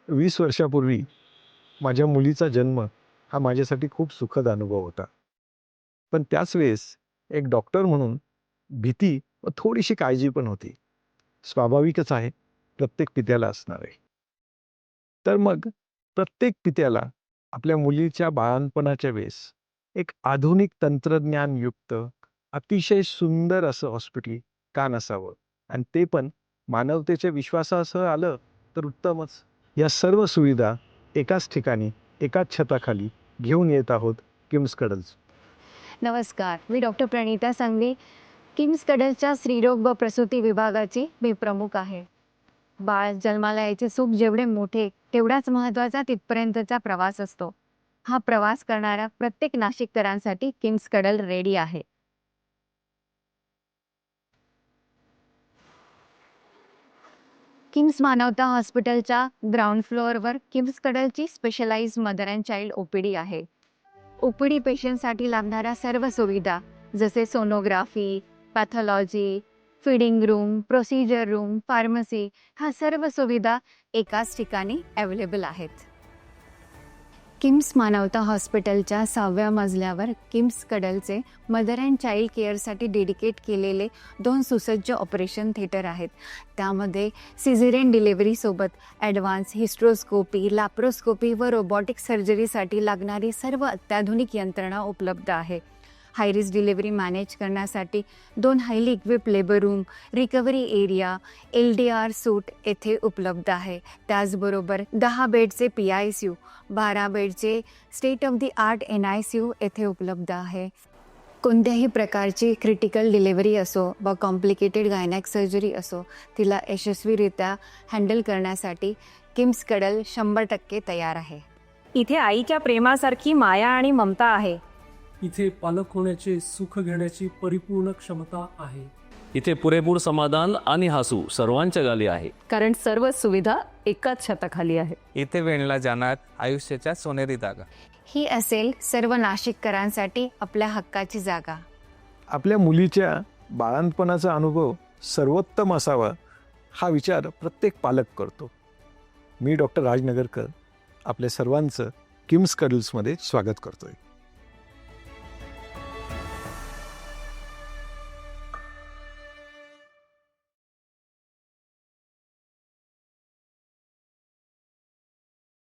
20 वर्षापूर्वी माझ्या मुलीचा जन्म हा माझ्यासाठी खूप सुखद अनुभव होता. पण त्याच वेळेस एक डॉक्टर म्हणून भीती व थोडीशी काळजी पण होती. स्वाभाविकच आहे, प्रत्येक पित्याला असणार आहे. तर मग प्रत्येक पित्याला आपल्या मुलीच्या बाळंतपणाच्या वेळेस एक आधुनिक तंत्रज्ञानयुक्त अतिशय सुंदर असं हॉस्पिटल का नसावं? आणि ते पण मानवतेच्या विश्वासासह आलं तर उत्तमच. या सर्व सुविधा एकाच ठिकाणी, एकाच छताखाली घेऊन येत आहोत किम्सकडंच. नमस्कार, मी डॉक्टर प्रणिता सांगवी, किम्सकडच्या स्त्रीरोग व प्रसूती विभागाची मी प्रमुख आहे. बाळ जन्माला यायचे सुख जेवढे मोठे, तेवढाच महत्त्वाचा तिथपर्यंतचा प्रवास असतो. हा प्रवास करणाऱ्या प्रत्येक नाशिककरांसाठी किम्सकडल रेडी आहे. किम्स मानवता हॉस्पिटलच्या ग्राउंड फ्लोअरवर किम्सकडलची specialised mother and child OPD आहे. OPD पेशंटसाठी लागणाऱ्या सर्व सुविधा जसे sonography, pathology, feeding room, procedure room, pharmacy ह्या सर्व सुविधा एकाच ठिकाणी अवेलेबल आहेत. किम्स मानवता हॉस्पिटलच्या 6व्या मजल्यावर किम्सकडलचे मदर अँड चाइल्ड केअरसाठी डेडिकेट केलेले 2 सुसज्ज ऑपरेशन थिएटर आहेत. त्यामध्ये सिझेरियन डिलिव्हरीसोबत ॲडव्हान्स हिस्ट्रोस्कोपी, लॅप्रोस्कोपी व रोबॉटिक सर्जरीसाठी लागणारी सर्व अत्याधुनिक यंत्रणा उपलब्ध आहे. हाय रिस्क डिलिव्हरी मॅनेज करण्यासाठी 2 highly equipped labour room, recovery area, LDR सूट येथे उपलब्ध आहे. त्याचबरोबर 10 बेडचे PICU, 12 बेडचे state of the art NICU येथे उपलब्ध आहे. कोणत्याही प्रकारची क्रिटिकल डिलिव्हरी असो व कॉम्प्लिकेटेड गायनॅक सर्जरी असो, तिला यशस्वीरित्या हँडल करण्यासाठी किम्सकडल 100% तयार आहे. इथे आईच्या प्रेमासारखी माया आणि ममता आहे. इथे पालक होण्याचे सुख घेण्याची परिपूर्ण क्षमता आहे. इथे पुरेपूर समाधान आणि हसू सर्वांच्या गाली आहे. कारण सर्व सुविधा एकाच छताखाली आहे. इथे वेणला जाणार आयुष्याच्या सोनेरी जागा. ही असेल सर्व नाशिककरांसाठी आपल्या हक्काची जागा. आपल्या मुलीच्या बाळंतपणाचा अनुभव सर्वोत्तम असावा हा विचार प्रत्येक पालक करतो. मी डॉक्टर राजनगरकर आपल्या सर्वांचं किम्सकडल्समध्ये स्वागत करतोय.